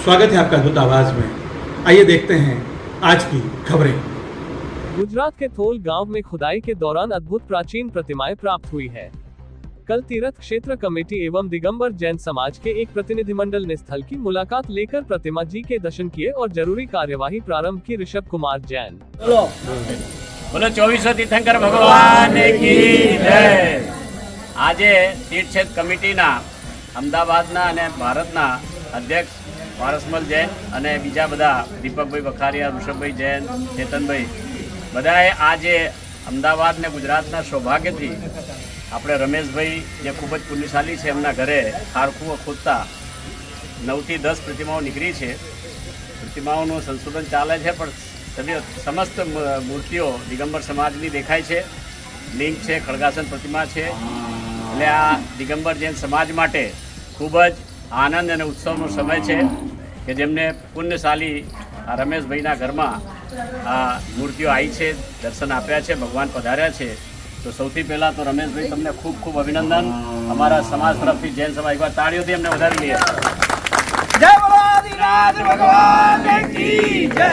स्वागत है आपका अद्भुत आवाज में। आइए देखते हैं आज की खबरें। गुजरात के थोल गांव में खुदाई के दौरान अद्भुत प्राचीन प्रतिमाएं प्राप्त हुई है। कल तीर्थ क्षेत्र कमेटी एवं दिगंबर जैन समाज के एक प्रतिनिधिमंडल ने स्थल की मुलाकात लेकर प्रतिमा जी के दर्शन किए और जरूरी कार्यवाही प्रारंभ की। ऋषभ कुमार जैन। बोलो 24 तीर्थंकर भगवान की जय। આજે તીર્થક્ષેત્ર કમિટીના અમદાવાદના અને ભારતના અધ્યક્ષ પારસમલ જૈન અને બીજા બધા દીપકભાઈ વખારિયા, ઋષભભાઈ જૈન, ચેતનભાઈ બધાએ આજે અમદાવાદ ને ગુજરાતના સૌભાગ્યથી આપણે રમેશભાઈ જે ખૂબ જ પુણ્યશાલી છે એમના ઘરે ખારખું ખોદતા 9 થી 10 પ્રતિમાઓ નીકળી છે। પ્રતિમાઓનું સંશોધન ચાલે છે પણ સમસ્ત મૂર્તિઓ દિગંબર સમાજની દેખાય છે। લિંગ છે, ખડગાસન પ્રતિમા છે, એટલે આ દિગંબર જૈન સમાજ માટે ખૂબ જ આનંદ અને ઉત્સવનો સમય છે કે જેમને પુણ્યશાલી આ રમેશભાઈના ઘરમાં આ મૂર્તિઓ આવી છે, દર્શન આપ્યા છે, ભગવાન પધાર્યા છે। તો સૌથી પહેલાં તો રમેશભાઈ તમને ખૂબ ખૂબ અભિનંદન। અમારા સમાજ તરફથી જૈન સમાજ એકવાર તાળીઓથી અમને વધારી લઈએ। જય બોલો આદિનાથ ભગવાન કી જય।